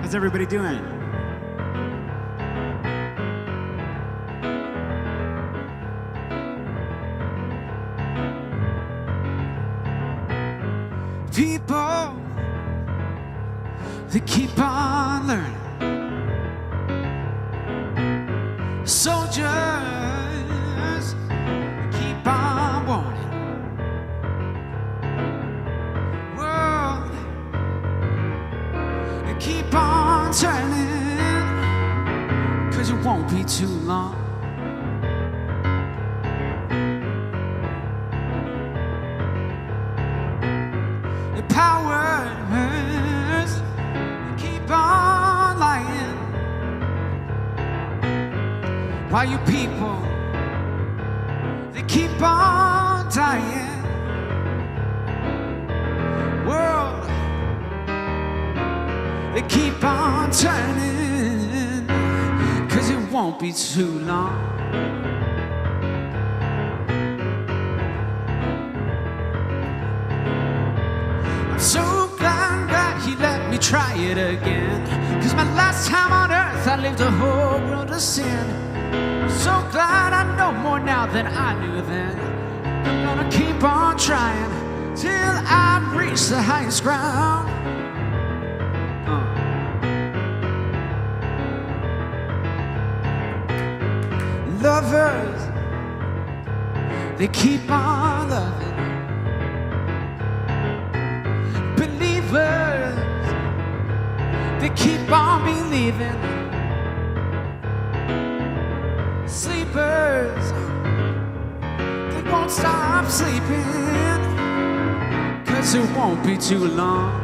How's everybody doing? People, they keep on learning. Soldiers, they keep on warning. World, they keep on turning, 'cause it won't be too long. The powers, they keep on lying, while you people, they keep on dying. World, they keep on turning, 'cause it won't be too long. I'm so glad he let me try it again, 'cause my last time on earth I lived a whole world of sin. I'm so glad I know more now than I knew then. I'm gonna keep on trying till I reach the highest ground. Lovers, they keep on loving. Believers, they keep on believing. Sleepers, they won't stop sleeping, 'cause it won't be too long.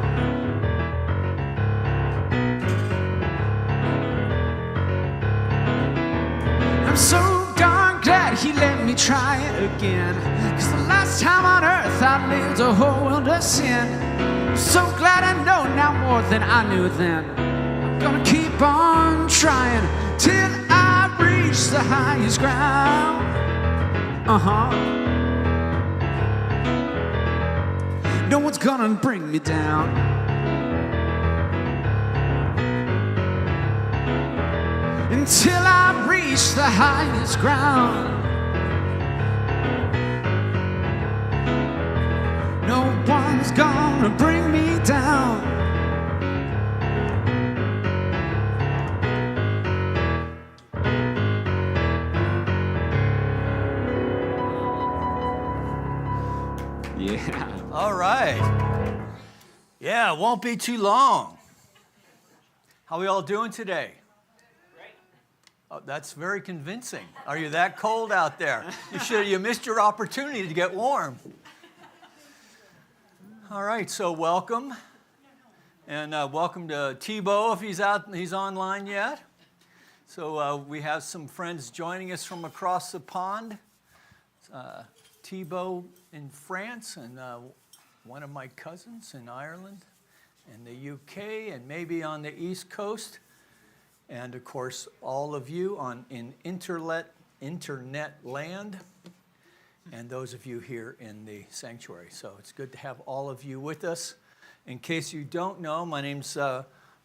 I'm so darn glad he let me try it again, 'cause the last time on earth I lived a whole world of sin. I'm so glad I know now more than I knew then. I'm gonna keep on trying till I reach the highest ground. No one's gonna bring me down. Until I reach the highest ground. No one's gonna bring me down. Yeah. All right. Yeah, it won't be too long. How are we all doing today? Great. Oh, that's very convincing. Are you that cold out there? You missed your opportunity to get warm. All right, so welcome. And welcome to Tebow if he's online yet. So we have some friends joining us from across the pond. Tebow in France, and one of my cousins in Ireland, and the UK, and maybe on the East Coast, and of course all of you in internet land, and those of you here in the sanctuary. So it's good to have all of you with us. In case you don't know, my name's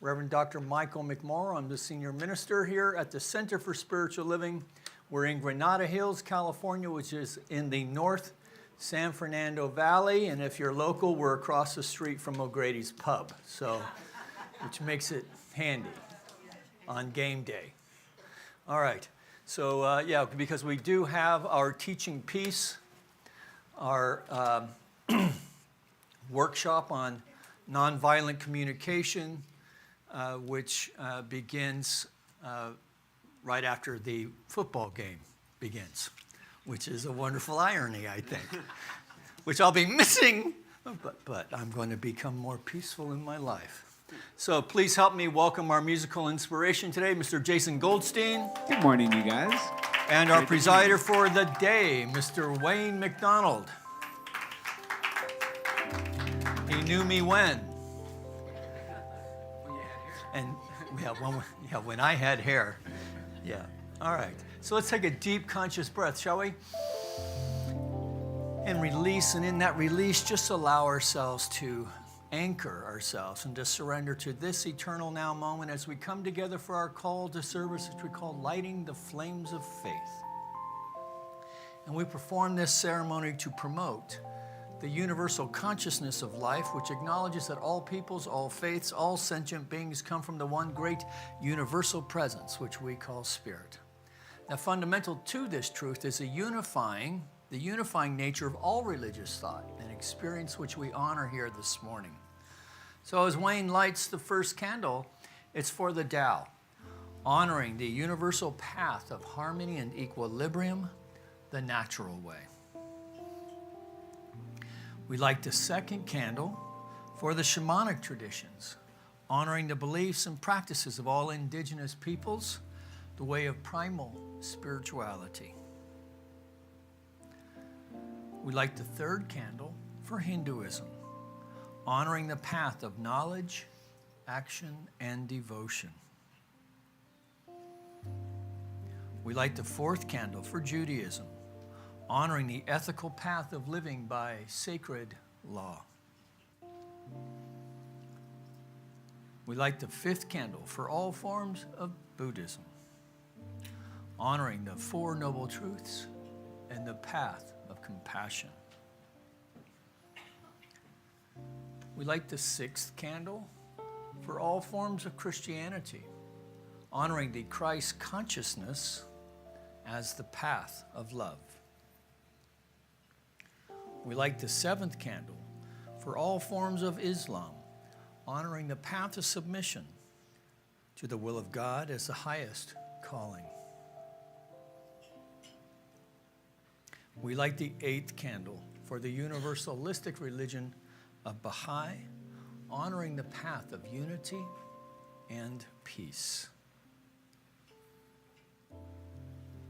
Reverend Dr. Michael McMorrow. I'm the senior minister here at the Center for Spiritual Living. We're in Granada Hills, California, which is in the North San Fernando Valley, and if you're local, we're across the street from O'Grady's Pub, which makes it handy on game day. All right, so yeah, because we do have our teaching piece, our workshop on nonviolent communication, which begins right after the football game begins, which is a wonderful irony, I think, which I'll be missing, but I'm going to become more peaceful in my life. So please help me welcome our musical inspiration today, Mr. Jason Goldstein. Good morning, you guys. And our presider for the day, Mr. Wayne McDonald. He knew me when? And when I had hair. Yeah, all right. So let's take a deep, conscious breath, shall we? And release, and in that release, just allow ourselves to anchor ourselves and to surrender to this eternal now moment as we come together for our call to service, which we call lighting the flames of faith. And we perform this ceremony to promote the universal consciousness of life, which acknowledges that all peoples, all faiths, all sentient beings come from the one great universal presence, which we call spirit. Now, fundamental to this truth is the unifying nature of all religious thought, an experience which we honor here this morning. So as Wayne lights the first candle, it's for the Tao, honoring the universal path of harmony and equilibrium, the natural way. We light the second candle for the shamanic traditions, honoring the beliefs and practices of all indigenous peoples, the way of primal spirituality. We light the third candle for Hinduism, honoring the path of knowledge, action, and devotion. We light the fourth candle for Judaism, honoring the ethical path of living by sacred law. We light the fifth candle for all forms of Buddhism, honoring the Four Noble Truths and the path of compassion. We light the sixth candle for all forms of Christianity, honoring the Christ consciousness as the path of love. We light the seventh candle for all forms of Islam, honoring the path of submission to the will of God as the highest calling. We light the eighth candle for the universalistic religion of Baha'i, honoring the path of unity and peace.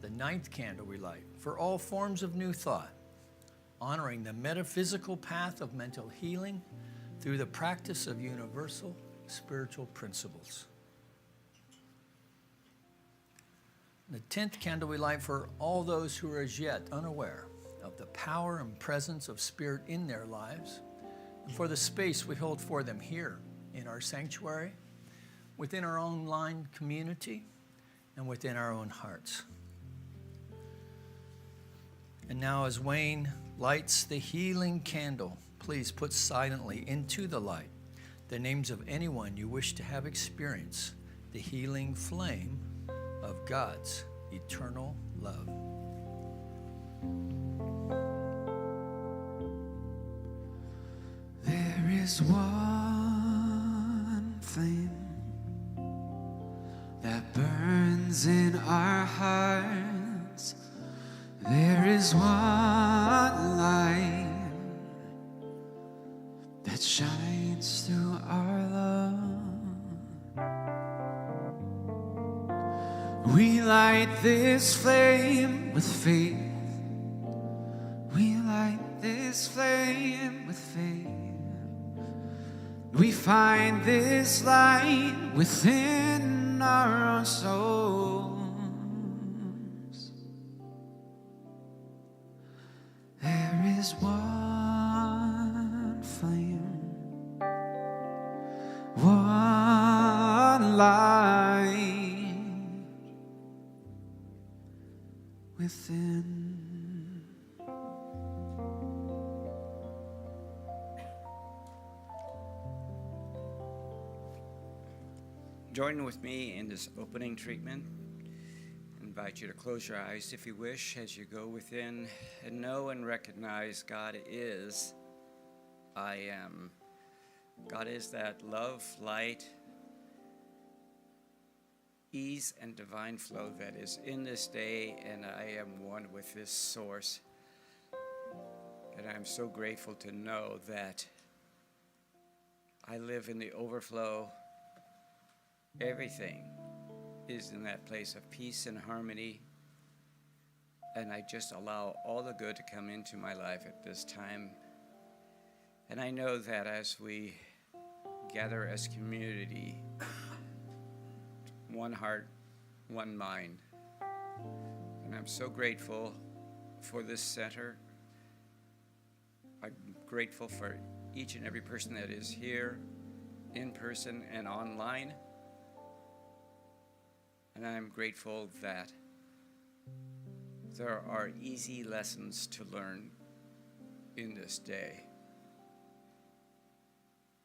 The ninth candle we light for all forms of new thought, honoring the metaphysical path of mental healing through the practice of universal spiritual principles. The 10th candle we light for all those who are as yet unaware of the power and presence of spirit in their lives, and for the space we hold for them here in our sanctuary, within our own online community, and within our own hearts. And now as Wayne lights the healing candle, please put silently into the light the names of anyone you wish to have experience the healing flame of God's eternal love. There is one flame that burns in our hearts. There is one light that shines through our love. We light this flame with faith. We light this flame with faith. We find this light within our own souls. There is one flame, one light within. Join with me in this opening treatment. I invite you to close your eyes if you wish as you go within and know and recognize God is I am. God is that love, light, ease, and divine flow that is in this day, and I am one with this source. And I'm so grateful to know that I live in the overflow. Everything is in that place of peace and harmony, and I just allow all the good to come into my life at this time. And I know that as we gather as community, one heart, one mind, and I'm so grateful for this center. I'm grateful for each and every person that is here in person and online. And I'm grateful that there are easy lessons to learn in this day.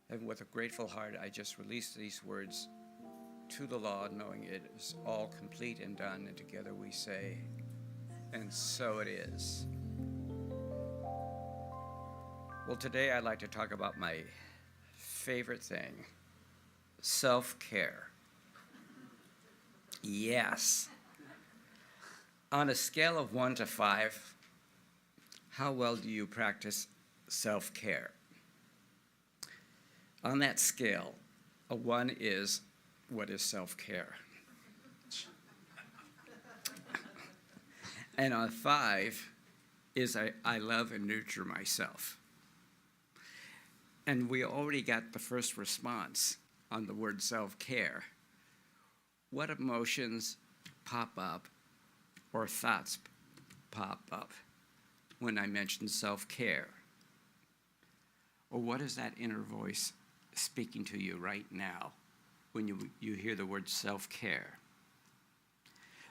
And with a grateful heart, I just release these words to the law, knowing it is all complete and done. And together we say, and so it is. Well, today I'd like to talk about my favorite thing, self-care. Yes. On a scale of 1 to 5, how well do you practice self-care? On that scale, a 1 is, what is self-care? And on 5 is, I love and nurture myself. And we already got the first response on the word self-care. What emotions pop up or thoughts pop up when I mention self-care? Or what is that inner voice speaking to you right now when you hear the word self-care?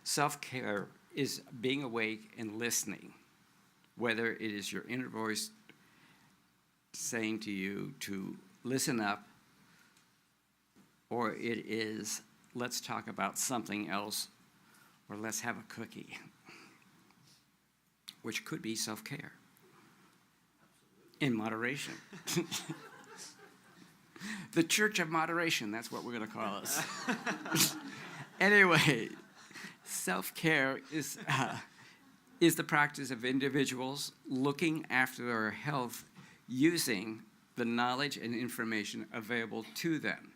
Self-care is being awake and listening, whether it is your inner voice saying to you to listen up, or it is, let's talk about something else, or let's have a cookie, which could be self-care in moderation. The Church of Moderation, that's what we're going to call us. Anyway, self-care is the practice of individuals looking after their health using the knowledge and information available to them.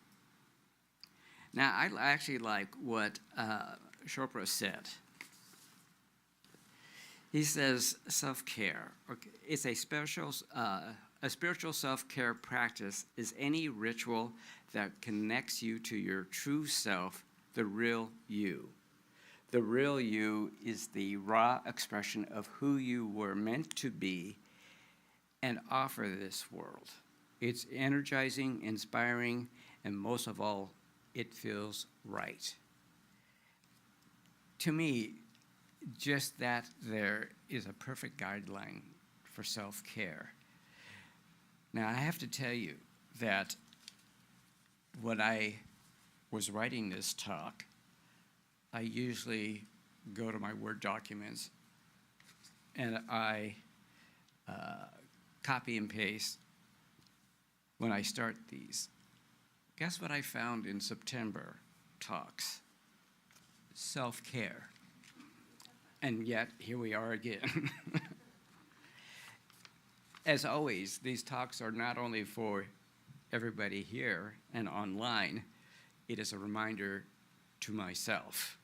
Now, I actually like what Chopra said. He says self-care, it's a spiritual self-care practice is any ritual that connects you to your true self, the real you. The real you is the raw expression of who you were meant to be and offer this world. It's energizing, inspiring, and most of all, it feels right. To me, just that there is a perfect guideline for self-care. Now, I have to tell you that when I was writing this talk, I usually go to my Word documents and I copy and paste when I start these. Guess what I found in September talks? Self-care. And yet, here we are again. As always, these talks are not only for everybody here and online, it is a reminder to myself.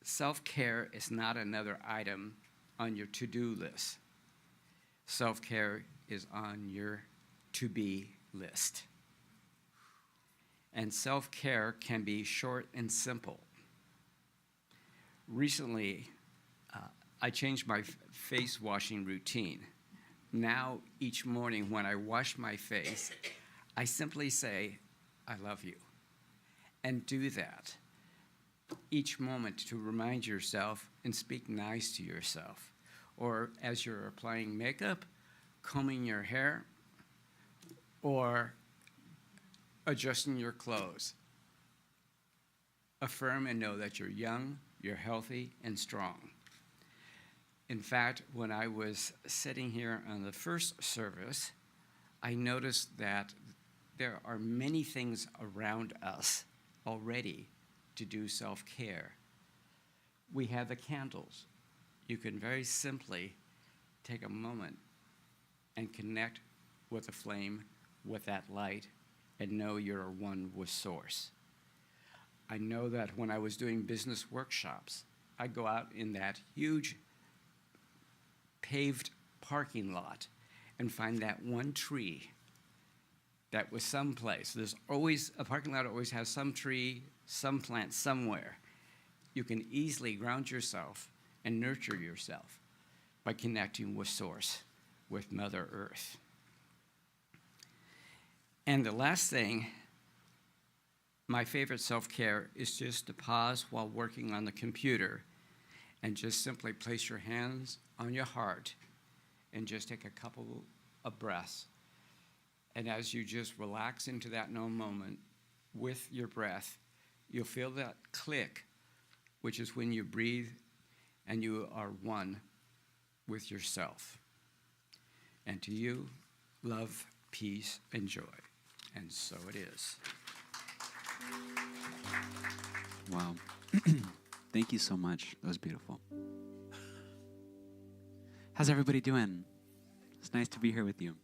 Self-care is not another item on your to-do list. Self-care is on your to-be list. And self-care can be short and simple. Recently, I changed my face washing routine. Now, each morning when I wash my face, I simply say, I love you. And do that each moment to remind yourself and speak nice to yourself. Or as you're applying makeup, combing your hair, or adjusting your clothes. Affirm and know that you're young, you're healthy, and strong. In fact, when I was sitting here on the first service, I noticed that there are many things around us already to do self-care. We have the candles. You can very simply take a moment and connect with the flame, with that light, and know you're one with Source. I know that when I was doing business workshops, I'd go out in that huge paved parking lot and find that one tree that was someplace. There's always, a parking lot always has some tree, some plant somewhere. You can easily ground yourself and nurture yourself by connecting with Source, with Mother Earth. And the last thing, my favorite self-care is just to pause while working on the computer and just simply place your hands on your heart and just take a couple of breaths. And as you just relax into that no moment with your breath, you'll feel that click, which is when you breathe and you are one with yourself. And to you, love, peace, and joy. And so it is. Wow. Thank you so much. That was beautiful. How's everybody doing? It's nice to be here with you.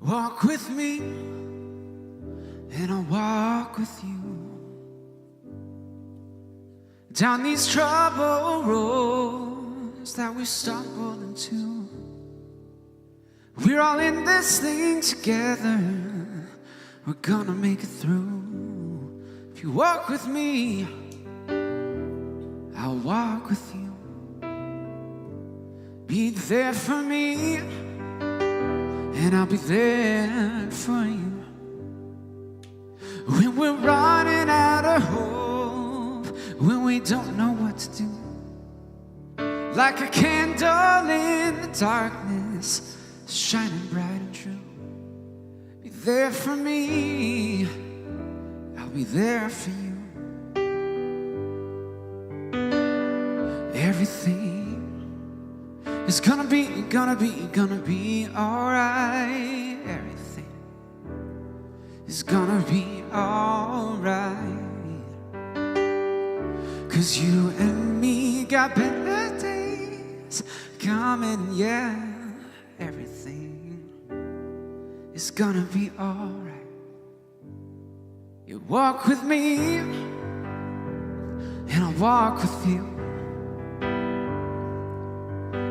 Walk with me, and I'll walk with you down these troubled roads that we stumbled into. We're all in this thing together. We're gonna make it through. If you walk with me, I'll walk with you. Be there for me, and I'll be there for you. When we're running out of hope, when we don't know what to do, like a candle in the darkness, shining bright and true. Be there for me, I'll be there for you. Everything it's gonna be alright. Everything is gonna be alright. 'Cause you and me got better days coming, yeah. Everything is gonna be alright. You walk with me, and I'll walk with you.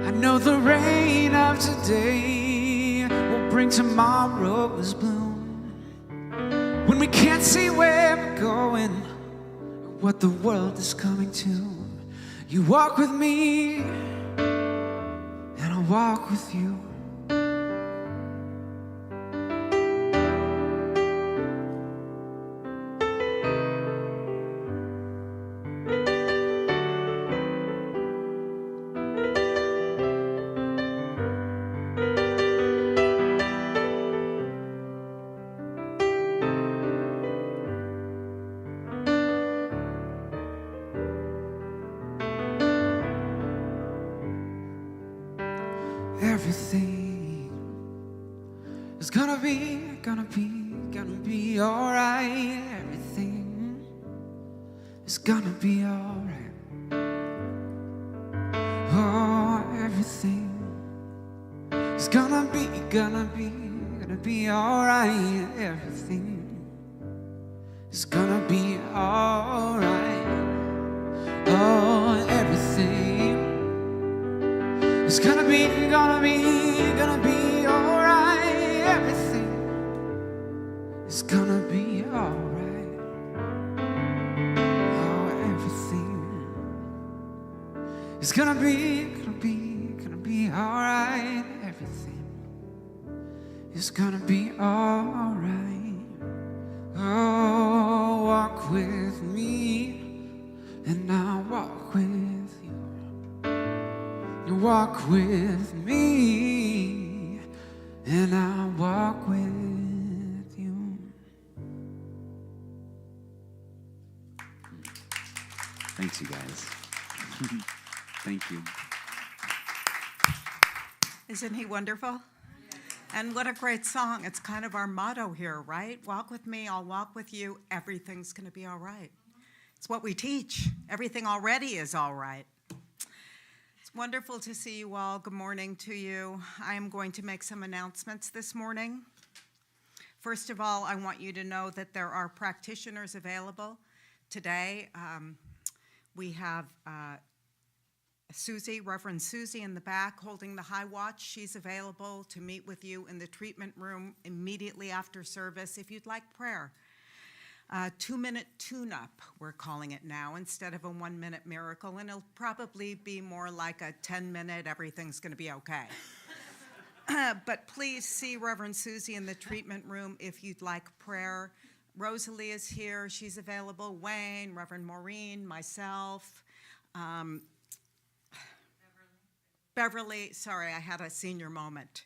I know the rain of today will bring tomorrow's bloom. When we can't see where we're going, or what the world is coming to, you walk with me, and I'll walk with you. Everything is gonna be alright. Everything is gonna be alright. Oh, everything is gonna be alright. Everything is gonna be alright. Oh, everything it's gonna be alright. Everything is gonna be alright. Oh, everything is gonna be alright. Everything is gonna be alright. Oh, walk with me, and I'll walk with you. You walk with me, and I'll walk with you. Thanks, you guys. Thank you. Isn't he wonderful? And what a great song. It's kind of our motto here, right? Walk with me, I'll walk with you. Everything's going to be all right. It's what we teach. Everything already is all right. It's wonderful to see you all. Good morning to you. I am going to make some announcements this morning. First of all, I want you to know that there are practitioners available today. We have Susie, Reverend Susie in the back holding the high watch. She's available to meet with you in the treatment room immediately after service if you'd like prayer. 2-minute tune-up, we're calling it now, instead of a 1-minute miracle, and it'll probably be more like a 10-minute, everything's gonna be okay. But please see Reverend Susie in the treatment room if you'd like prayer. Rosalie is here, she's available. Wayne, Reverend Maureen, myself. Beverly, sorry, I had a senior moment.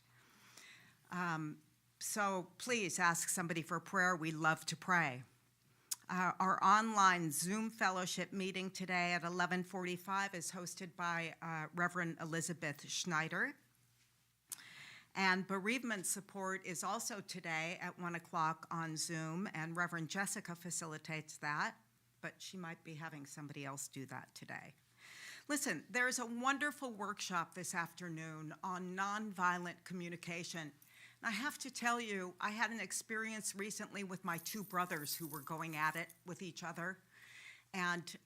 So please ask somebody for prayer. We love to pray. Our online Zoom fellowship meeting today at 11:45 is hosted by Reverend Elizabeth Schneider. And bereavement support is also today at 1 o'clock on Zoom, and Reverend Jessica facilitates that, but she might be having somebody else do that today. Listen, there's a wonderful workshop this afternoon on nonviolent communication. And I have to tell you, I had an experience recently with my 2 brothers who were going at it with each other. And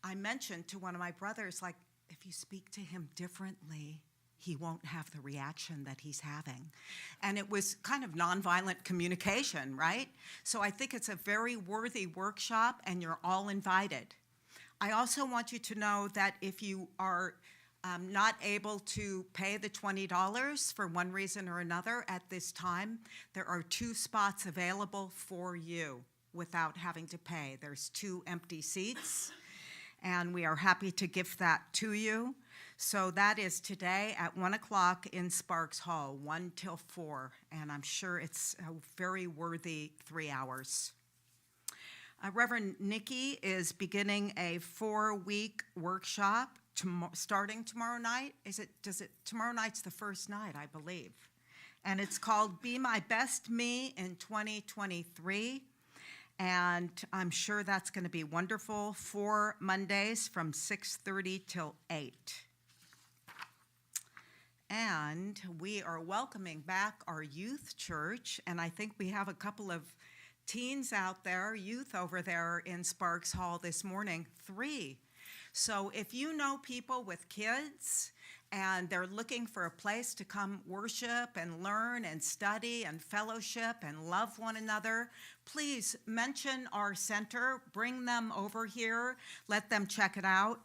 I mentioned to one of my brothers, like, if you speak to him differently, he won't have the reaction that he's having. And it was kind of nonviolent communication, right? So I think it's a very worthy workshop, and you're all invited. I also want you to know that if you are not able to pay the $20 for one reason or another at this time, there are 2 spots available for you without having to pay. There's 2 empty seats, and we are happy to gift that to you. So that is today at 1 o'clock in Sparks Hall, 1 till 4, and I'm sure it's a very worthy 3 hours. Reverend Nikki is beginning a 4-week workshop starting tomorrow night. Tomorrow night's the first night, I believe. And it's called Be My Best Me in 2023. And I'm sure that's going to be wonderful. 4 Mondays from 6:30 till 8. And we are welcoming back our youth church, and I think we have a couple of teens out there, youth over there in Sparks Hall this morning, 3. So if you know people with kids and they're looking for a place to come worship and learn and study and fellowship and love one another, please mention our center, bring them over here, let them check it out.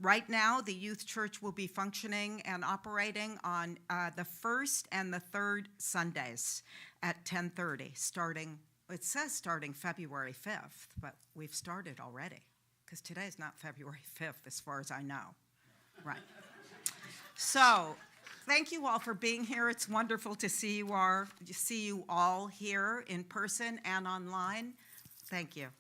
Right now, the youth church will be functioning and operating on the 1st and the 3rd Sundays at 10:30, it says starting February 5th, but we've started already, because today's not February 5th as far as I know. Right. So, thank you all for being here. It's wonderful to see you all here in person and online. Thank you.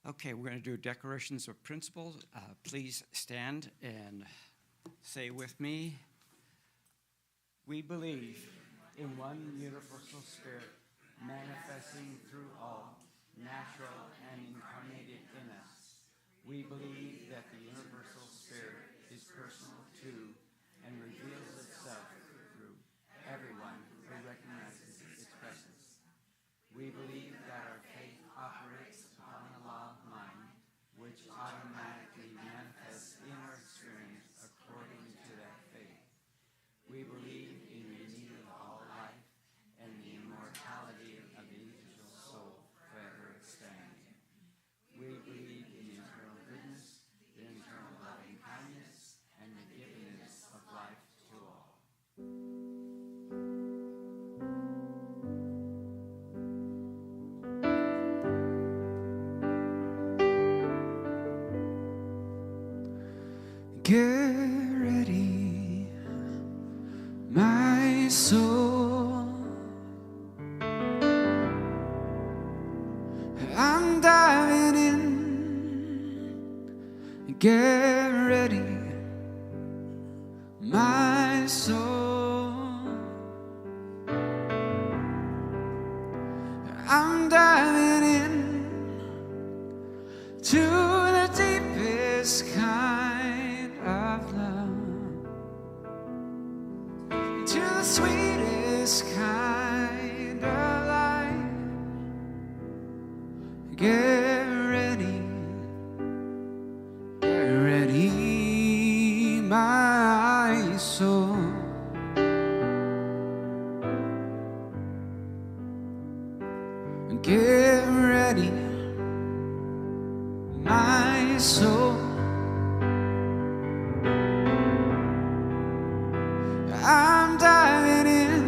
Okay, we're going to do declarations of principles. Please stand and say with me, we believe in one universal spirit, manifesting through all, natural and incarnated in us. We believe that the universal spirit is personal to and reveals itself through everyone who recognizes its presence. We believe that our faith operates upon a law of mind, which automatically manifests in our experience according to that faith. We believe in the unity of all life and the immortality of the individual soul forever expanding. We believe in the eternal goodness, the eternal loving kindness, and the givingness of life to all. Get ready, my soul. I'm diving in. Get ready, my soul. I'm diving in to the deepest sweetest kind of life. Get ready, my soul. Get ready, my soul. I'm diving in,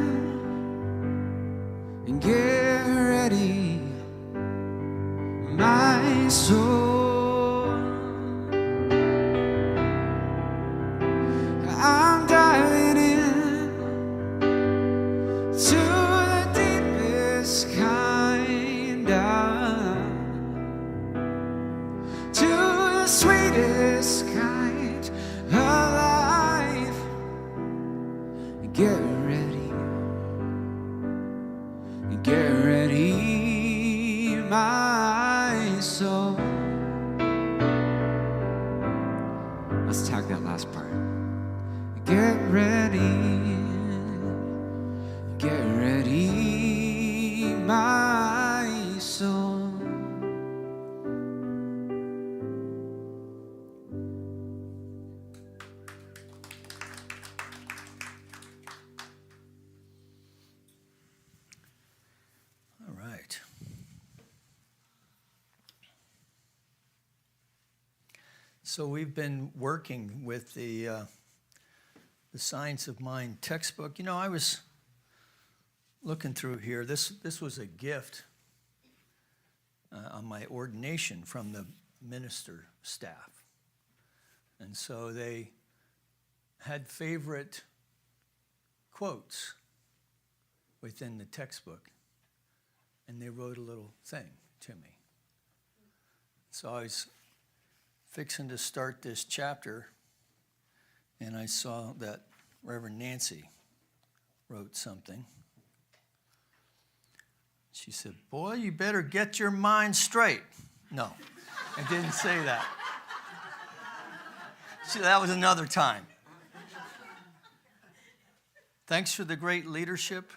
and get ready, my soul. I'm diving in to the deepest kind of, to the sweetest kind of life. Get ready, my soul. Let's tag that last part. Get ready, my soul. All right. So we've been working with the Science of Mind textbook. You know, I was looking through here. This was a gift on my ordination from the minister staff. And so they had favorite quotes within the textbook. And they wrote a little thing to me. So I was fixing to start this chapter, and I saw that Reverend Nancy wrote something. She said, "Boy, you better get your mind straight." No, I didn't say that. That was another time. Thanks for the great leadership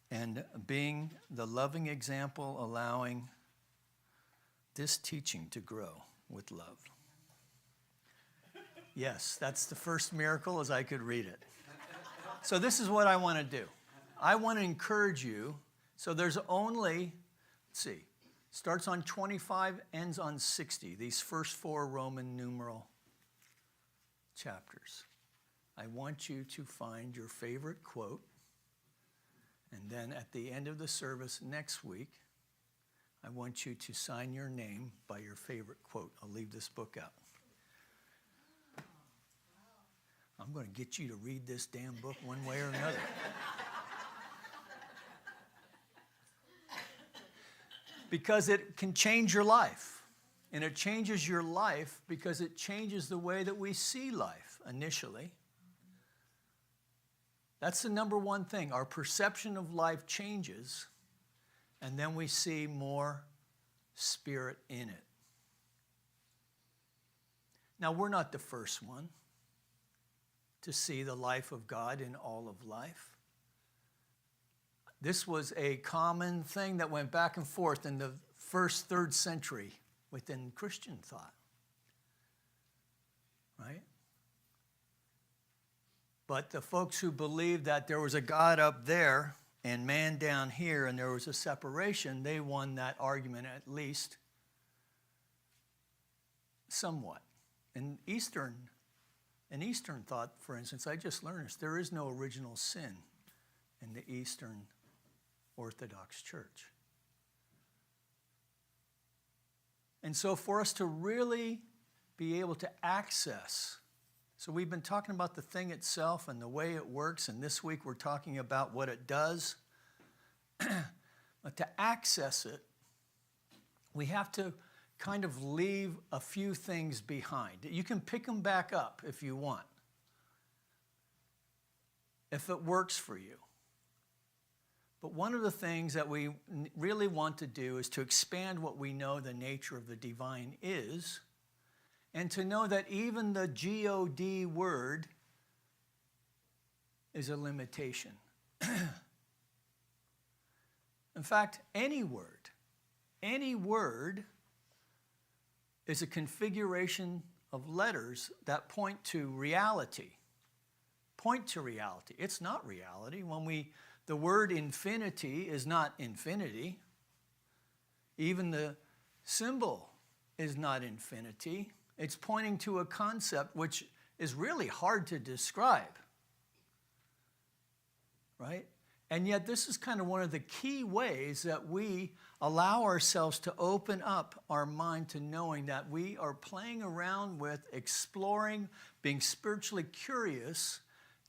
and being the loving example, allowing this teaching to grow with love. Yes, that's the first miracle as I could read it. So this is what I want to do. I want to encourage you. So there's only, let's see, starts on 25, ends on 60, these first 4 Roman numeral chapters. I want you to find your favorite quote, and then at the end of the service next week, I want you to sign your name by your favorite quote. I'll leave this book out. I'm going to get you to read this damn book one way or another. Because it can change your life. And it changes your life because it changes the way that we see life initially. That's the number one thing. Our perception of life changes, and then we see more spirit in it. Now, we're not the first one to see the life of God in all of life. This was a common thing that went back and forth in the first, 3rd century within Christian thought, right? But the folks who believed that there was a God up there and man down here and there was a separation, they won that argument at least somewhat. In Eastern thought, for instance, I just learned this, there is no original sin in the Eastern Orthodox Church. And so for us to really be able to access, so we've been talking about the thing itself and the way it works, and this week we're talking about what it does. But to access it, we have to kind of leave a few things behind. You can pick them back up if you want, if it works for you. But one of the things that we really want to do is to expand what we know the nature of the divine is, and to know that even the God word is a limitation. In fact, any word is a configuration of letters that point to reality. It's not reality. The word infinity is not infinity. Even the symbol is not infinity. It's pointing to a concept which is really hard to describe, right? And yet this is kind of one of the key ways that we allow ourselves to open up our mind to knowing that we are playing around with, exploring, being spiritually curious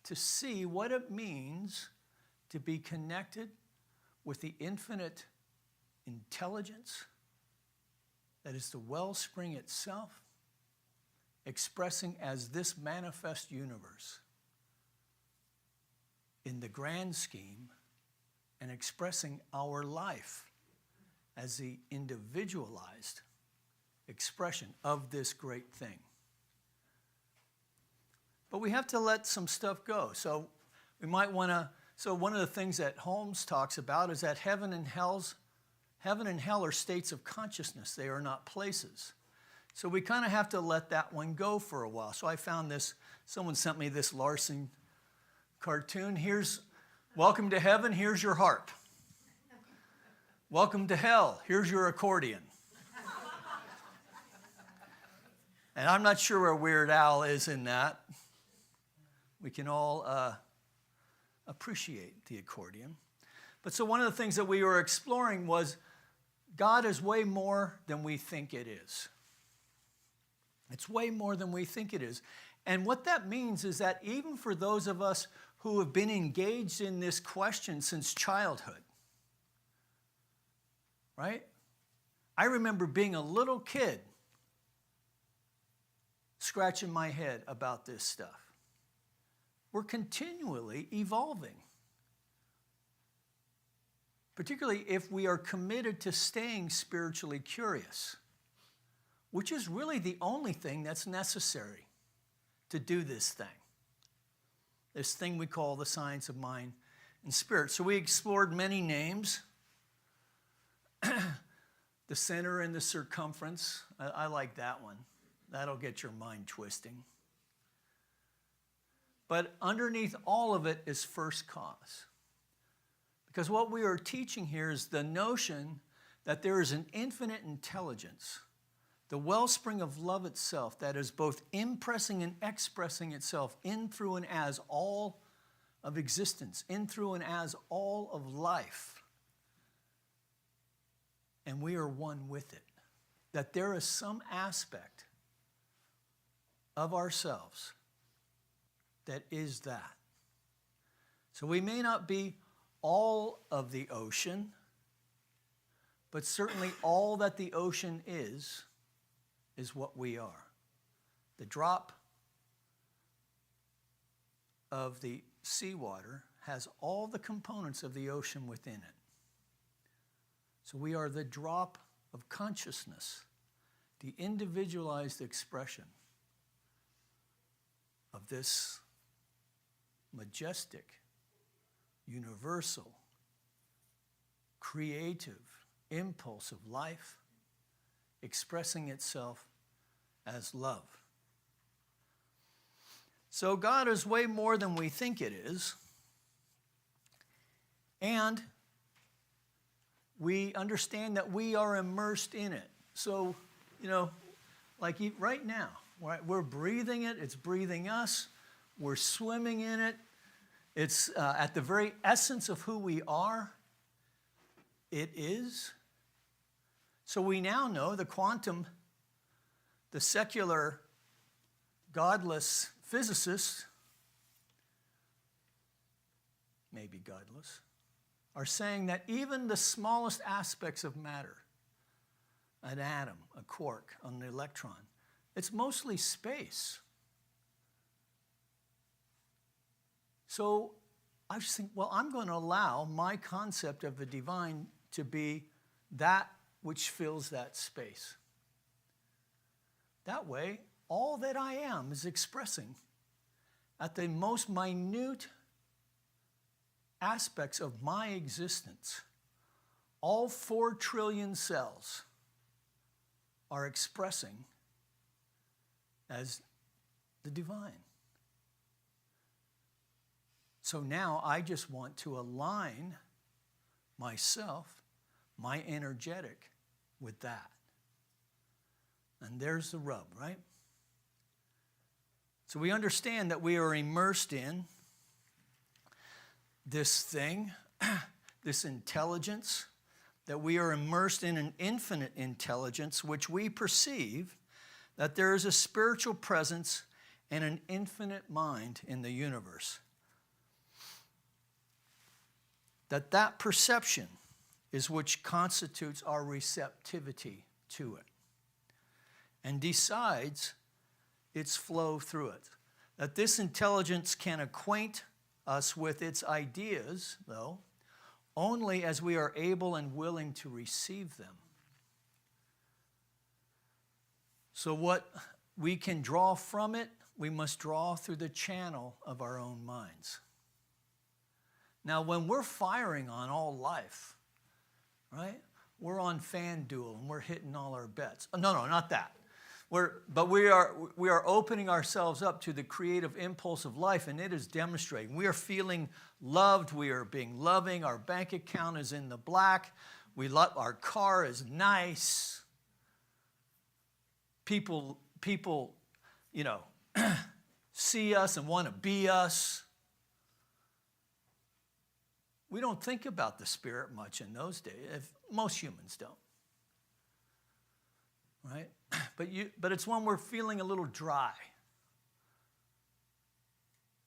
to see what it means to be connected with the infinite intelligence that is the wellspring itself, expressing as this manifest universe in the grand scheme and expressing our life as the individualized expression of this great thing. But we have to let some stuff go. So we might want to, so one of the things that Holmes talks about is that heaven and hell are states of consciousness. They are not places. So we kind of have to let that one go for a while. So I found this, someone sent me this Larson cartoon. Here's, welcome to heaven, here's your harp. Welcome to hell, here's your accordion. And I'm not sure where Weird Al is in that. We can all appreciate the accordion. But so one of the things that we were exploring was God is way more than we think it is. It's way more than we think it is. And what that means is that even for those of us who have been engaged in this question since childhood, right? I remember being a little kid scratching my head about this stuff. We're continually evolving, particularly if we are committed to staying spiritually curious, which is really the only thing that's necessary to do this thing we call the science of mind and spirit. So we explored many names. The center and the circumference, I like that one. That'll get your mind twisting. But underneath all of it is first cause. Because what we are teaching here is the notion that there is an infinite intelligence, the wellspring of love itself that is both impressing and expressing itself in, through, and as all of existence, in, through, and as all of life. And we are one with it. That there is some aspect of ourselves that is that. So we may not be all of the ocean, but certainly all that the ocean is what we are. The drop of the seawater has all the components of the ocean within it. So we are the drop of consciousness, the individualized expression of this majestic, universal, creative impulse of life expressing itself as love. So God is way more than we think it is. And we understand that we are immersed in it. So, like right now, right, we're breathing it, it's breathing us, we're swimming in it. It's at the very essence of who we are, it is. So we now know the secular, godless physicists, maybe godless, are saying that even the smallest aspects of matter, an atom, a quark, an electron, it's mostly space. So I just think, well, I'm going to allow my concept of the divine to be that which fills that space. That way, all that I am is expressing at the most minute aspects of my existence, all 4 trillion cells are expressing as the divine. So now I just want to align myself, my energetic, with that. And there's the rub, right? So we understand that we are immersed in this thing, this intelligence, that we are immersed in an infinite intelligence, which we perceive that there is a spiritual presence and an infinite mind in the universe. That perception is which constitutes our receptivity to it and decides its flow through it. That this intelligence can acquaint us with its ideas, though, only as we are able and willing to receive them. So what we can draw from it, we must draw through the channel of our own minds. Now, when we're firing on all life, right? We're on FanDuel and we're hitting all our bets. No, not that. But we are opening ourselves up to the creative impulse of life, and it is demonstrating. We are feeling loved. We are being loving. Our bank account is in the black. Our car is nice. People, see us and want to be us. We don't think about the Spirit much in those days. Most humans don't. Right? But it's when we're feeling a little dry.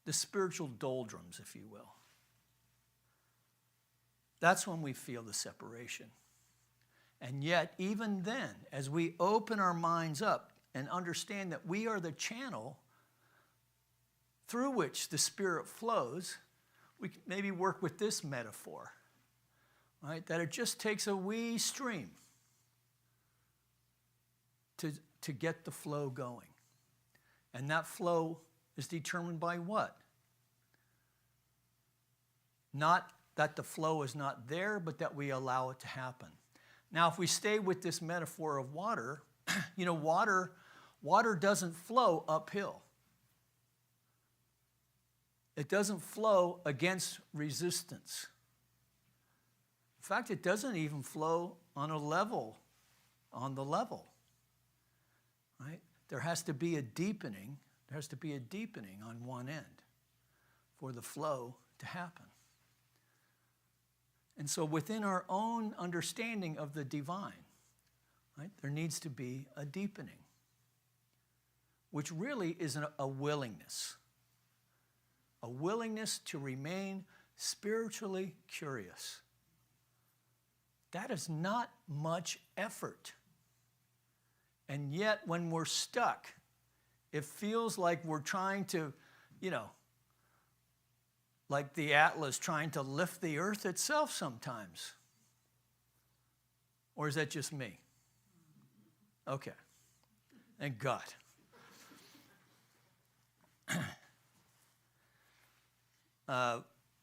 The spiritual doldrums, if you will. That's when we feel the separation. And yet, even then, as we open our minds up and understand that we are the channel through which the Spirit flows, we can maybe work with this metaphor, right? That it just takes a wee stream to get the flow going. And that flow is determined by what? Not that the flow is not there, but that we allow it to happen. Now, if we stay with this metaphor of water, water doesn't flow uphill. It doesn't flow against resistance. In fact, it doesn't even flow on the level. Right? There has to be a deepening. There has to be a deepening on one end for the flow to happen. And so within our own understanding of the divine, right, there needs to be a deepening, which really is a willingness. A willingness to remain spiritually curious. That is not much effort. And yet, when we're stuck, it feels like we're trying to, like the Atlas trying to lift the earth itself sometimes. Or is that just me? Okay. Thank God.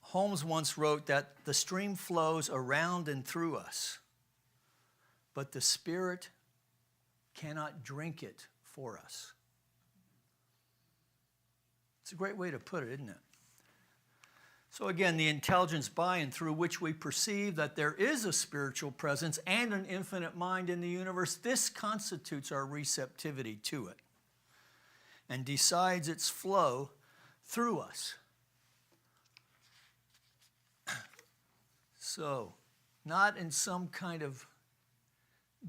Holmes once wrote that the stream flows around and through us, but the Spirit cannot drink it for us. It's a great way to put it, isn't it? So again, the intelligence by and through which we perceive that there is a spiritual presence and an infinite mind in the universe, this constitutes our receptivity to it and decides its flow through us. So, not in some kind of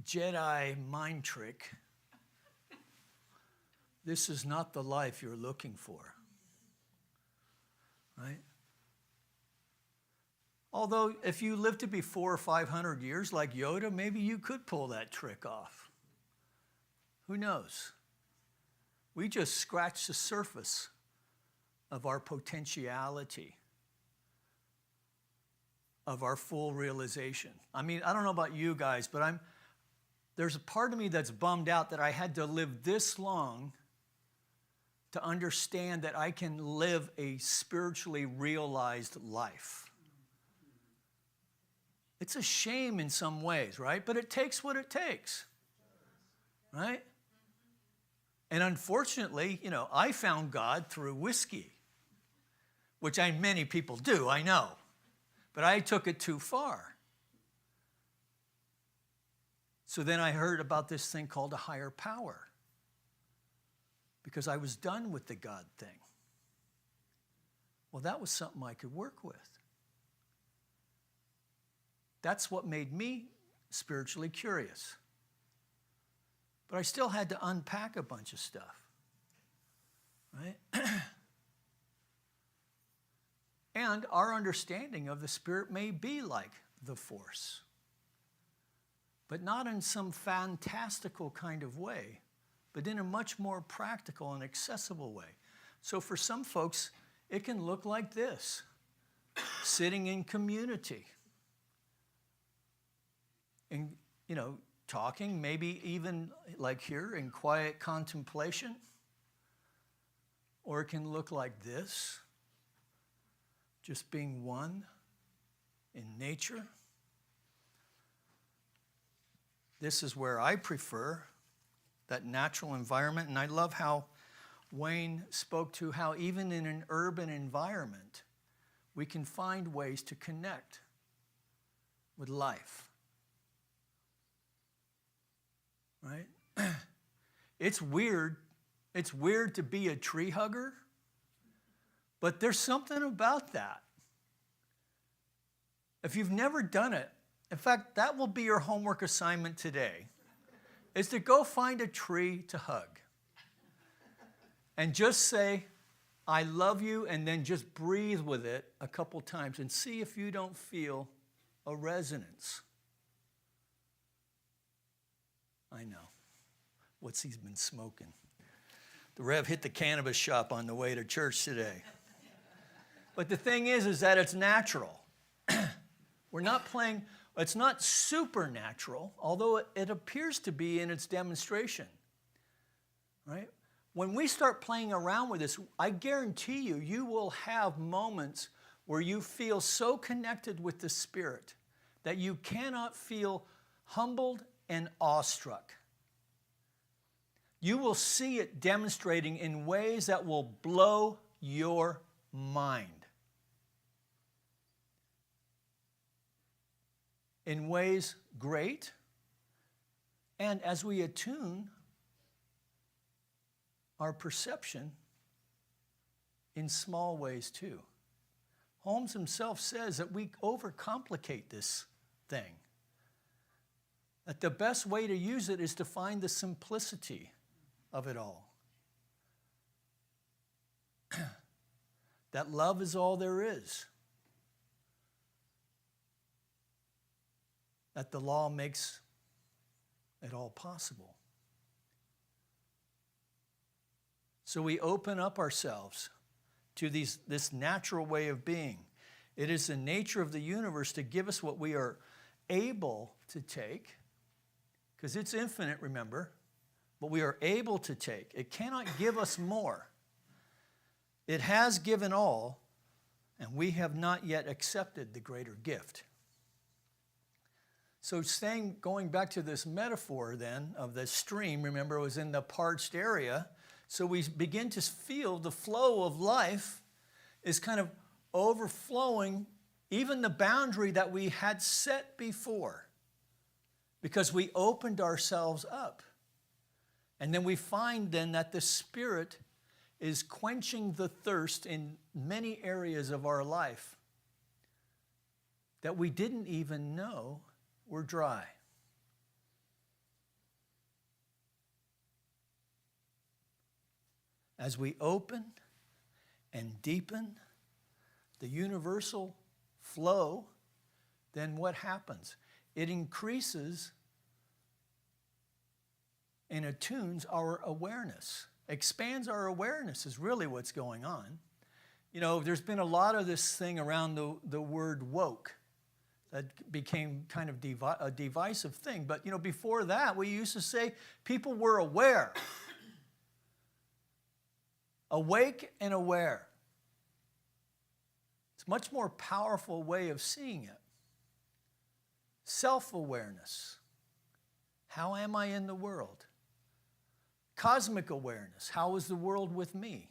Jedi mind trick. This is not the life you're looking for. Right? Although, if you live to be 400 or 500 years like Yoda, maybe you could pull that trick off. Who knows? We just scratched the surface of our potentiality, of our full realization. I mean, I don't know about you guys, but there's a part of me that's bummed out that I had to live this long to understand that I can live a spiritually realized life. It's a shame in some ways, right? But it takes what it takes, right? And unfortunately, I found God through whiskey, which many people do, I know. But I took it too far. So then I heard about this thing called a higher power, because I was done with the God thing. Well, that was something I could work with. That's what made me spiritually curious. But I still had to unpack a bunch of stuff, right? And our understanding of the Spirit may be like the Force, but not in some fantastical kind of way, but in a much more practical and accessible way. So for some folks, it can look like this: sitting in community, and talking, maybe even like here in quiet contemplation. Or it can look like this: just being one in nature. This is where I prefer that natural environment, and I love how Wayne spoke to how even in an urban environment, we can find ways to connect with life. Right? It's weird. It's weird to be a tree hugger, but there's something about that. If you've never done it, in fact, that will be your homework assignment today, is to go find a tree to hug. And just say, I love you, and then just breathe with it a couple times and see if you don't feel a resonance. I know. What's he's been smoking? The Rev hit the cannabis shop on the way to church today. But the thing is that it's natural. We're not playing, it's not supernatural, although it appears to be in its demonstration. Right? When we start playing around with this, I guarantee you will have moments where you feel so connected with the Spirit that you cannot feel humbled and awestruck. You will see it demonstrating in ways that will blow your mind. In ways great, and as we attune our perception in small ways too. Holmes himself says that we overcomplicate this thing. That the best way to use it is to find the simplicity of it all. That love is all there is. That the law makes it all possible. So we open up ourselves to this natural way of being. It is the nature of the universe to give us what we are able to take, because it's infinite, remember, but we are able to take. It cannot give us more. It has given all, and we have not yet accepted the greater gift. So going back to this metaphor then of the stream, remember it was in the parched area, so we begin to feel the flow of life is kind of overflowing even the boundary that we had set before, because we opened ourselves up. And then we find then that the Spirit is quenching the thirst in many areas of our life that we didn't even know were dry. As we open and deepen the universal flow, then what happens? It increases and attunes our awareness, expands our awareness is really what's going on. There's been a lot of this thing around the word woke that became kind of a divisive thing. But, before that, we used to say people were aware. Awake and aware. It's a much more powerful way of seeing it. Self-awareness. How am I in the world? Cosmic awareness. How is the world with me?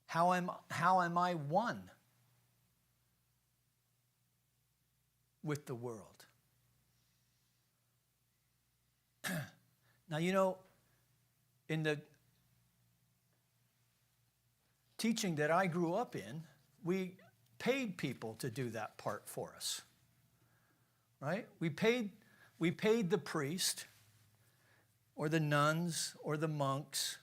How am I one with the world? Now, you know, in the teaching that I grew up in, we paid people to do that part for us, right? We paid the priest or the nuns or the monks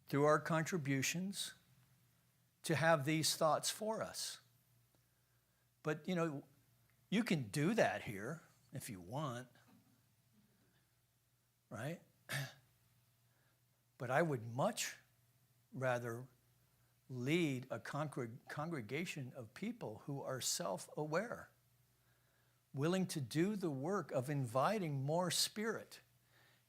through our contributions to have these thoughts for us. But, you know, you can do that here if you want, right? But I would much rather lead a congregation of people who are self-aware, willing to do the work of inviting more spirit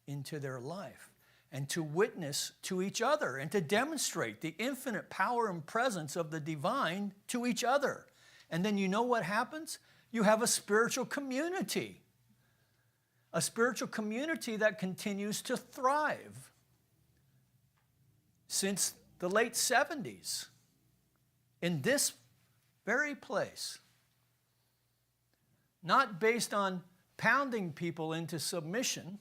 into their life and to witness to each other and to demonstrate the infinite power and presence of the divine to each other. And then you know what happens? You have a spiritual community that continues to thrive since the late 70s in this very place. Not based on pounding people into submission,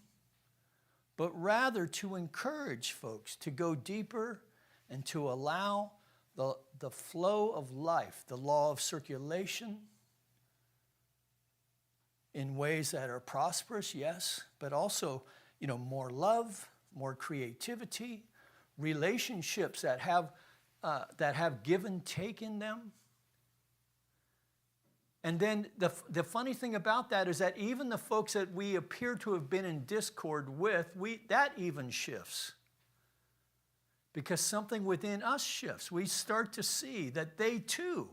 but rather to encourage folks to go deeper and to allow the flow of life, the law of circulation, in ways that are prosperous, yes, but also, you know, more love, more creativity, relationships that have give and take in them. And then the funny thing about that is that even the folks that we appear to have been in discord with, that even shifts. Because something within us shifts. We start to see that they too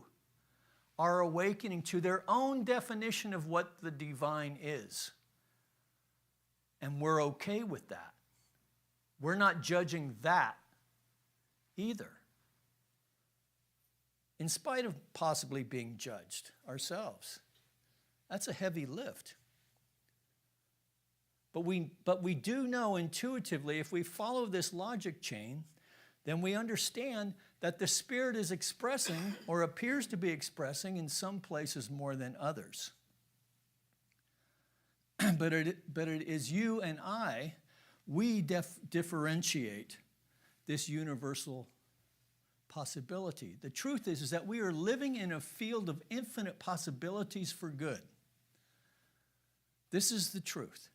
are awakening to their own definition of what the divine is. And we're okay with that. We're not judging that either, in spite of possibly being judged ourselves. That's a heavy lift. But we do know intuitively, if we follow this logic chain, then we understand that the Spirit is expressing, or appears to be expressing, in some places more than others. But it is you and I, we differentiate this universal possibility. The truth is that we are living in a field of infinite possibilities for good. This is the truth.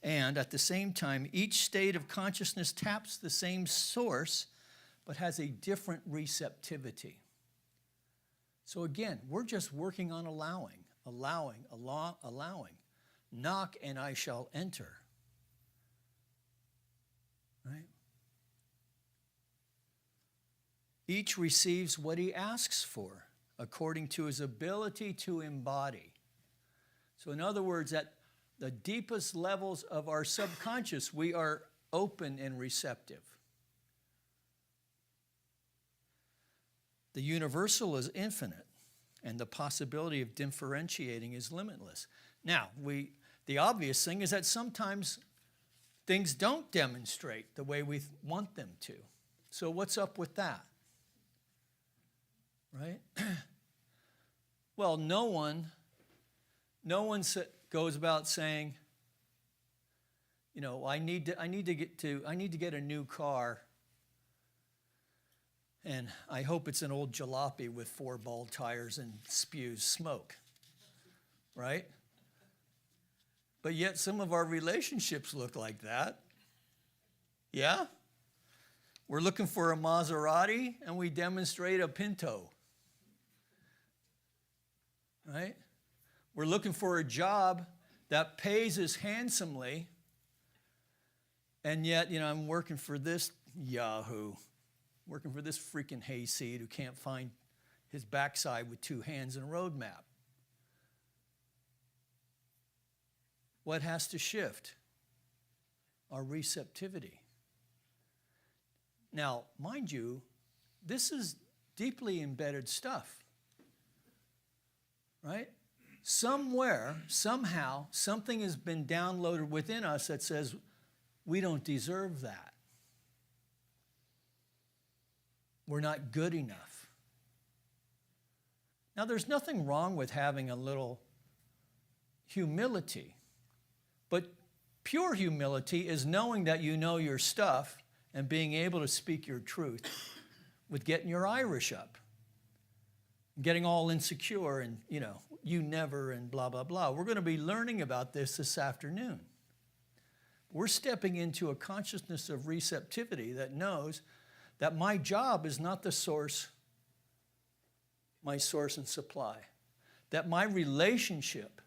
And at the same time, each state of consciousness taps the same source, but has a different receptivity. So again, we're just working on allowing. Knock and I shall enter. Right? Each receives what he asks for, according to his ability to embody. So in other words, at the deepest levels of our subconscious, we are open and receptive. The universal is infinite, and the possibility of differentiating is limitless. Now, the obvious thing is that sometimes things don't demonstrate the way we want them to. So what's up with that? Right? Well, no one goes about saying, you know, I need to get a new car, and I hope it's an old jalopy with 4 bald tires and spews smoke, right? But yet some of our relationships look like that. Yeah? We're looking for a Maserati, and we demonstrate a Pinto, right? We're looking for a job that pays us handsomely, and yet, you know, I'm working for this yahoo, working for this freaking hayseed who can't find his backside with 2 hands and a road map. What has to shift? Our receptivity. Now, mind you, This is deeply embedded stuff, right? Somewhere, somehow, something has been downloaded within us that says we don't deserve that. We're not good enough. Now, there's nothing wrong with having a little humility, but pure humility is knowing that you know your stuff and being able to speak your truth with getting your Irish up, getting all insecure and, you never and blah, blah, blah. We're going to be learning about this afternoon. We're stepping into a consciousness of receptivity that knows that my job is not the source, my source and supply, that my relationship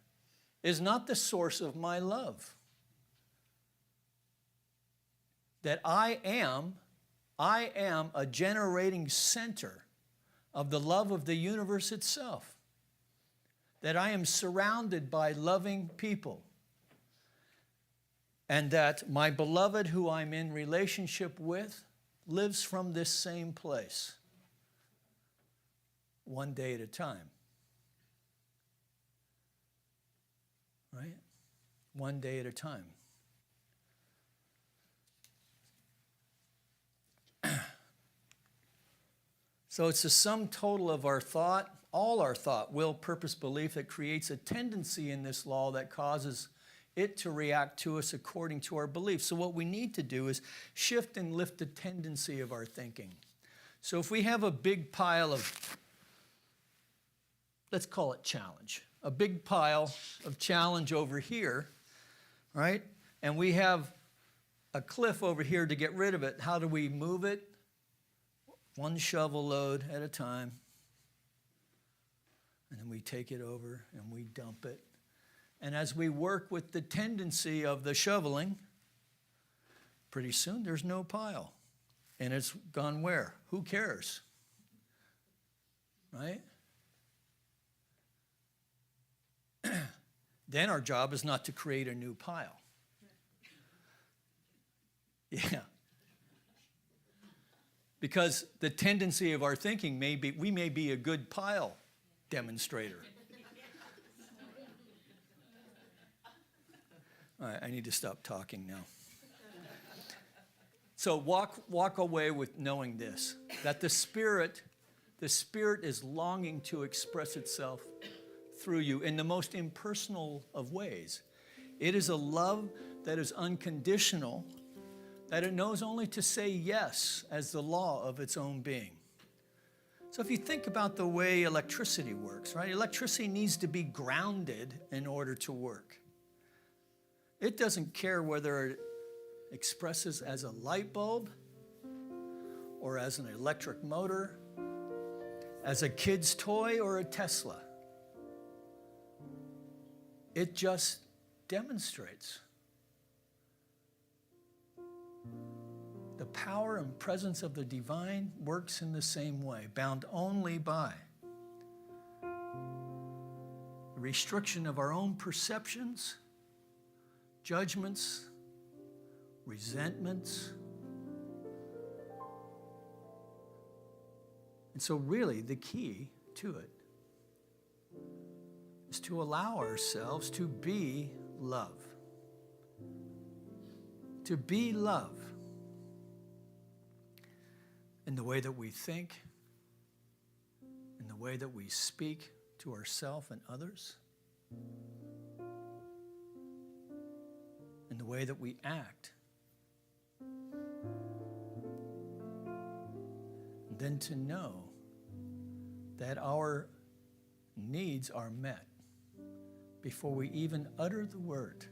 is not the source of my love, that I am a generating center of the love of the universe itself, that I am surrounded by loving people, and that my beloved who I'm in relationship with lives from this same place, one day at a time. Right? One day at a time. So it's the sum total of our thought, all our thought, will, purpose, belief, that creates a tendency in this law that causes it to react to us according to our beliefs. So what we need to do is shift and lift the tendency of our thinking. So if we have a big pile of, let's call it challenge, a big pile of challenge over here, right? And we have a cliff over here to get rid of it. How do we move it? One shovel load at a time. And then we take it over and we dump it. And as we work with the tendency of the shoveling, pretty soon there's no pile. And it's gone where? Who cares? Right? Then our job is not to create a new pile. Yeah. Because the tendency of our thinking may be, we may be a good pile demonstrator. All right, I need to stop talking now. So walk away with knowing this, that the Spirit is longing to express itself through you in the most impersonal of ways. It is a love that is unconditional, that it knows only to say yes as the law of its own being. So if you think about the way electricity works, right? Electricity needs to be grounded in order to work. It doesn't care whether it expresses as a light bulb or as an electric motor, as a kid's toy or a Tesla. It just demonstrates. The power and presence of the divine works in the same way, bound only by the restriction of our own perceptions, judgments, resentments. And so really the key to it is to allow ourselves to be love. To be love. In the way that we think, in the way that we speak to ourselves and others, in the way that we act. And then to know that our needs are met before we even utter the word.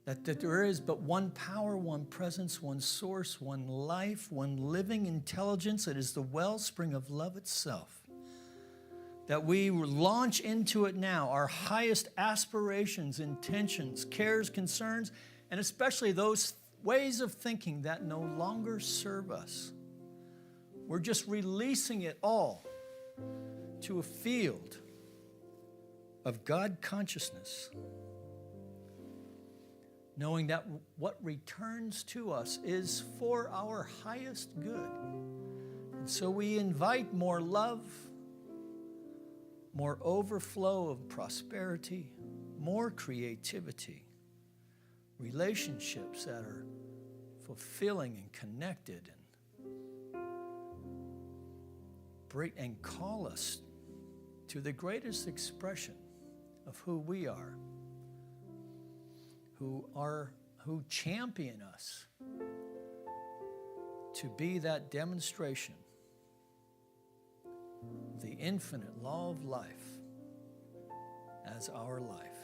That there is but one power, one presence, one source, one life, one living intelligence that is the wellspring of love itself. That we launch into it now, our highest aspirations, intentions, cares, concerns, and especially those ways of thinking that no longer serve us. We're just releasing it all to a field of God consciousness. knowing that what returns to us is for our highest good. And so we invite more love, more overflow of prosperity, more creativity, relationships that are fulfilling and connected, and call us to the greatest expression of who we are, who champion us to be that demonstration of the infinite law of life as our life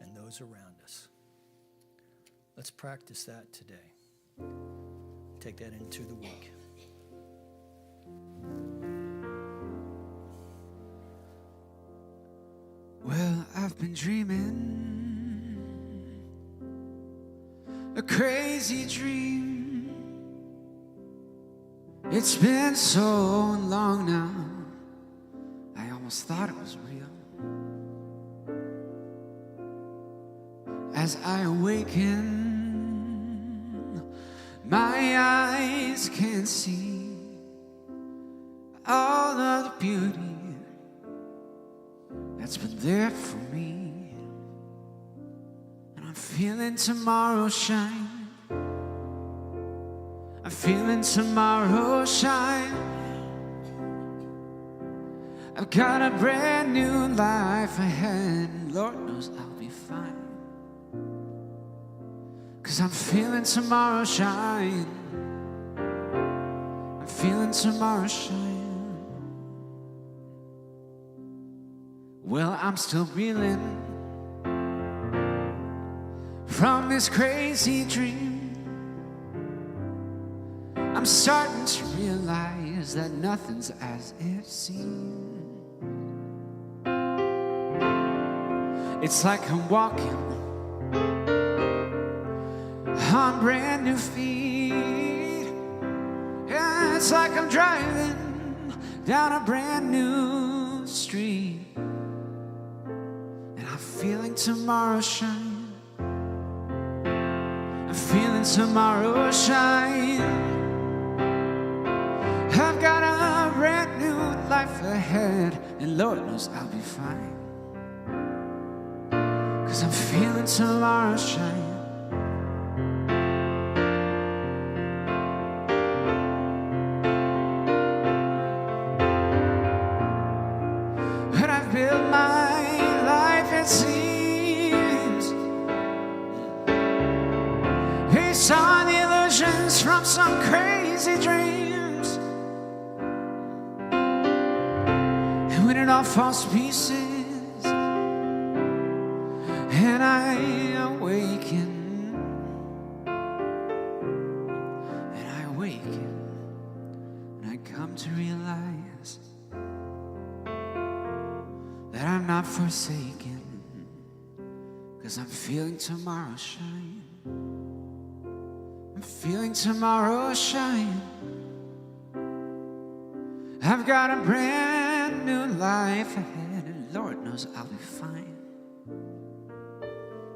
and those around us. Let's practice that today. Take that into the week. Well, I've been dreaming a crazy dream. It's been so long now, I almost thought it was real. As I awaken, my eyes can see all of the beauty that's been there for me. And I'm feeling tomorrow shine. I'm feeling tomorrow shine. I've got a brand new life ahead, and Lord knows I'll be fine. 'Cause I'm feeling tomorrow shine. I'm feeling tomorrow shine. Well, I'm still reeling from this crazy dream. I'm starting to realize that nothing's as it seems. It's like I'm walking on brand new feet. Yeah, it's like I'm driving down a brand new street. And I'm feeling tomorrow shine. I'm feeling tomorrow shine. I've got a brand new life ahead, and Lord knows I'll be fine. 'Cause I'm feeling tomorrow shine. But I've built my life, it seems, based on the illusions from some crazy dreams. And when it all falls to pieces and I awaken, and I come to realize that I'm not forsaken, 'cause I'm feeling tomorrow shine. I'm feeling tomorrow shine. I've got a brand new life ahead, and Lord knows I'll be fine.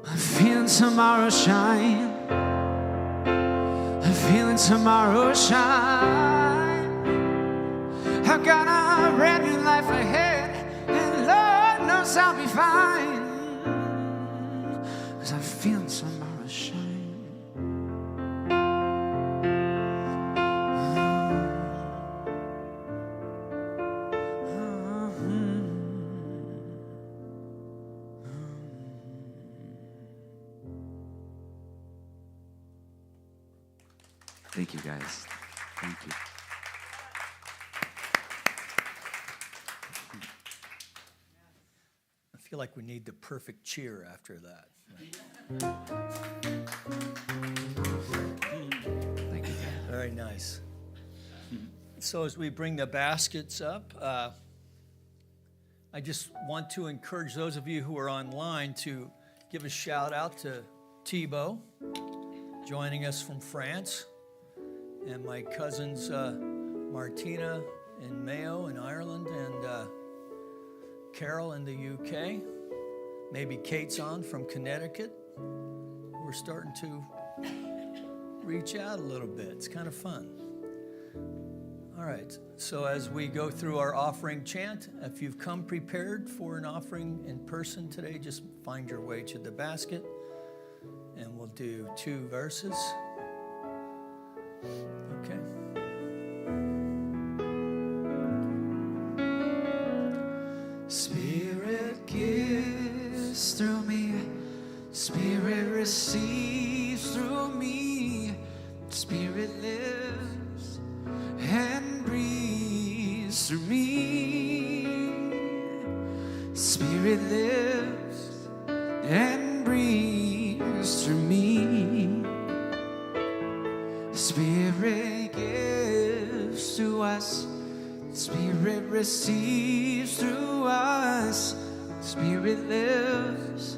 I'm feeling tomorrow shine. I'm feeling tomorrow shine. I've got a brand new life ahead, and Lord knows I'll be fine. 'Cause I'm feeling tomorrow shine. Thank you, guys. Thank you. I feel like we need the perfect cheer after that. Thank you, guys. Very nice. So as we bring the baskets up, I just want to encourage those of you who are online to give a shout out to Thibaut, joining us from France, and my cousins Martina in Mayo in Ireland, and Carol in the UK. Maybe Kate's on from Connecticut. we're starting to reach out a little bit. It's kind of fun. All right, so as we go through our offering chant, if you've come prepared for an offering in person today, just find your way to the basket, and we'll do 2 verses. Okay. Spirit gives through me, Spirit receives through me, Spirit lives and breathes through me. Spirit lives and breathes through me. Spirit gives to us, Spirit receives through us, Spirit lives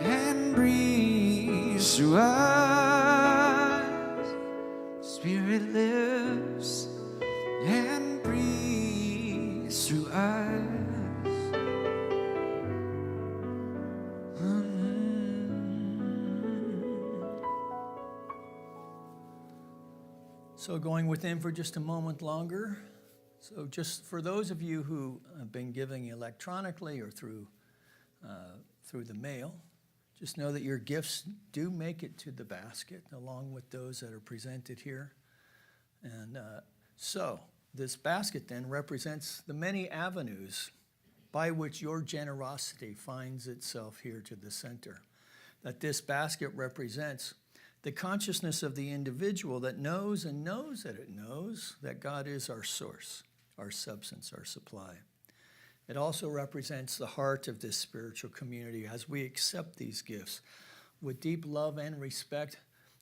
and breathes through us. Spirit lives and breathes through us. So going within for just a moment longer. So just for those of you who have been giving electronically or through the mail, just know that your gifts do make it to the basket along with those that are presented here. And so this basket then represents the many avenues by which your generosity finds itself here to the center. That this basket represents the consciousness of the individual that knows and knows that it knows that God is our source, our substance, our supply. It also represents the heart of this spiritual community as we accept these gifts with deep love and respect,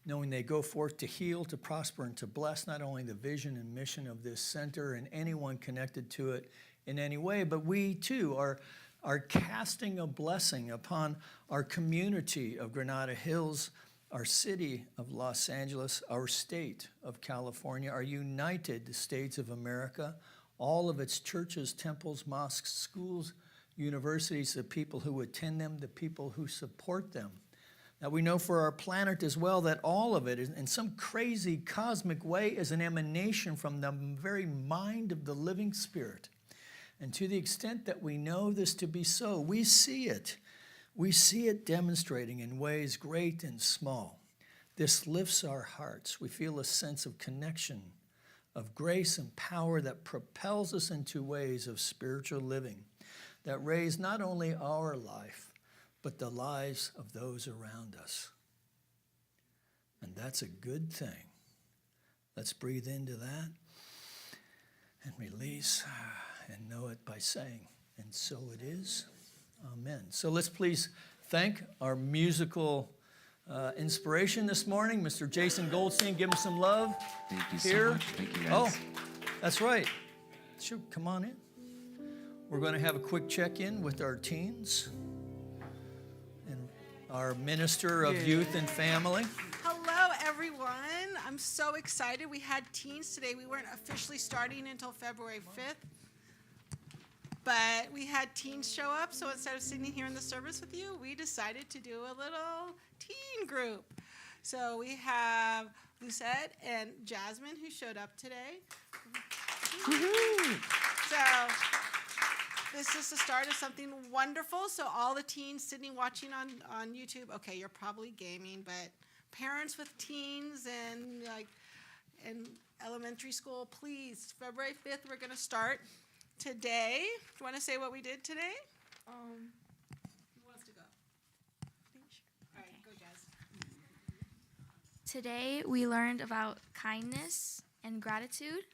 knowing they go forth to heal, to prosper, and to bless not only the vision and mission of this center and anyone connected to it in any way, but we too are casting a blessing upon our community of Granada Hills, our city of Los Angeles, our state of California, our United States of America, all of its churches, temples, mosques, schools, universities, the people who attend them, the people who support them. Now we know for our planet as well that all of it, in some crazy cosmic way, is an emanation from the very mind of the living Spirit. And to the extent that we know this to be so, we see it. We see it demonstrating in ways great and small. This lifts our hearts. We feel a sense of connection, of grace and power that propels us into ways of spiritual living that raise not only our life, but the lives of those around us. And that's a good thing. Let's breathe into that and release and know it by saying, and so it is. Amen. So let's please thank our musical inspiration this morning, Mr. Jason Goldstein. Give him some love. Thank you here. so much. Thank you, guys. Oh, that's right. Sure, come on in. We're going to have a quick check-in with our teens and our minister of youth and family. Hello, everyone. I'm so excited. We had teens today. We weren't officially starting until February 5th. But we had teens show up, so instead of sitting here in the service with you, we decided to do a little teen group. So we have Lucette and Jasmine who showed up today. So this is the start of something wonderful. So all the teens sitting watching on YouTube, okay, you're probably gaming, but parents with teens and in elementary school, please, February 5th, we're going to start. Today, do you want to say what we did today? Who wants to go? All right, go, Jazz. Today, we learned about kindness and gratitude,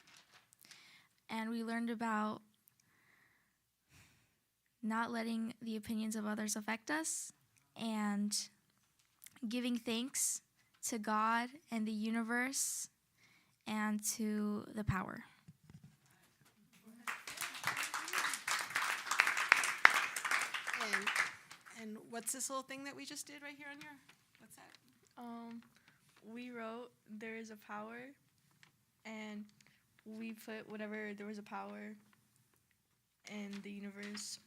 and we learned about not letting the opinions of others affect us, and giving thanks to God and the universe and to the power. And what's this little thing that we just did right here on your, what's that? We wrote there is a power, and we put whatever there was a power in the universe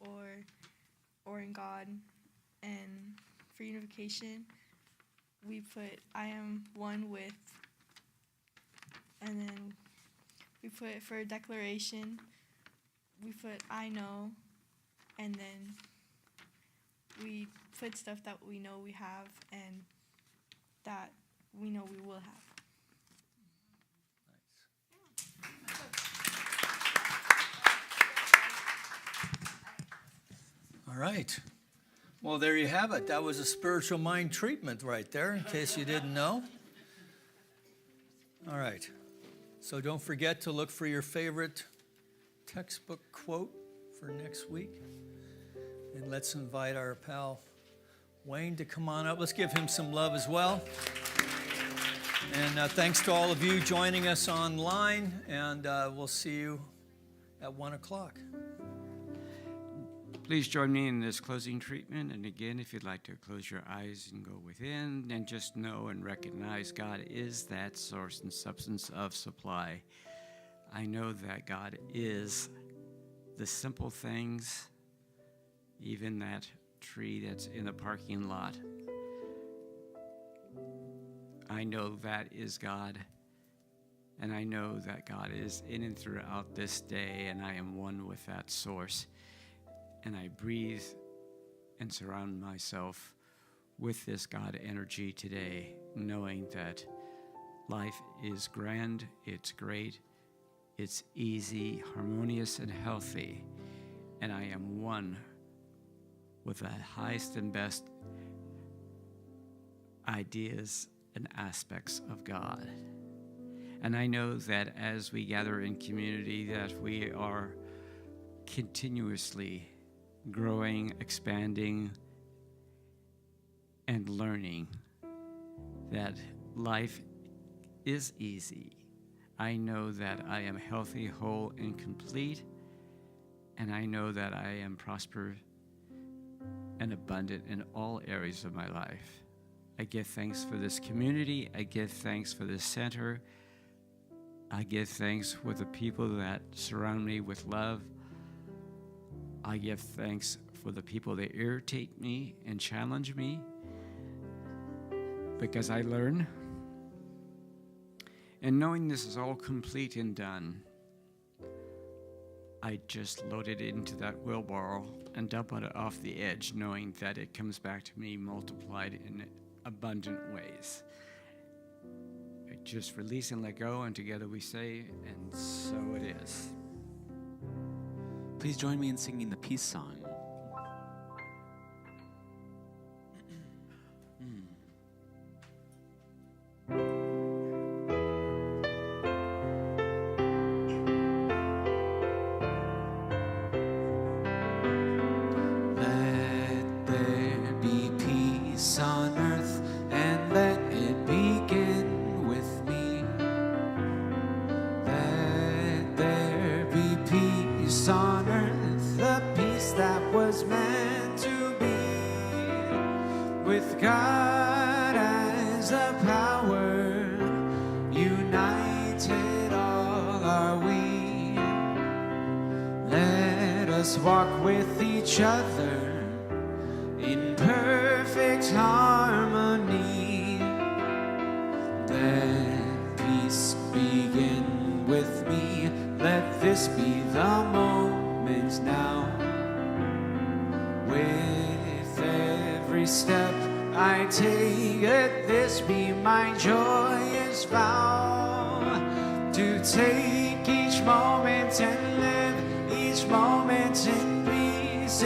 or in God, and for unification, we put I am one with, and then we put for declaration, we put I know, and then we put stuff that we know we have and that we know we will have. All right. Well, there you have it. That was a spiritual mind treatment right there, in case you didn't know. All right. So don't forget to look for your favorite textbook quote for next week. And let's invite our pal Wayne to come on up. Let's give him some love as well. And thanks to all of you joining us online. And we'll see you at 1 o'clock. Please join me in this closing treatment. And again, if you'd like to close your eyes and go within, and just know and recognize God is that source and substance of supply. I know that God is the simple things, even that tree that's in the parking lot. I know that is God, and I know that God is in and throughout this day, and I am one with that source. And I breathe and surround myself with this God energy today, knowing that life is grand, it's great, it's easy, harmonious, and healthy. And I am one with the highest and best ideas and aspects of God. And I know that as we gather in community, that we are continuously growing, expanding, and learning that life is easy. I know that I am healthy, whole, and complete, and I know that I am prosperous and abundant in all areas of my life. I give thanks for this community. I give thanks for this center. I give thanks for the people that surround me with love. I give thanks for the people that irritate me and challenge me, because I learn. And knowing this is all complete and done, I just load it into that wheelbarrow and dump it off the edge, knowing that it comes back to me multiplied in abundant ways. I just release and let go, and together we say, and so it is. Please join me in singing the peace song. Let there be peace on earth, and let it begin with me. Let there be peace on earth, the peace that was meant to be. With God as the power, united all are we. Let us walk with each other in perfect harmony. Let peace begin with me. Let this be the moment now. With every step I take, let this be my joyous vow. To take each moment and live each moment in peace.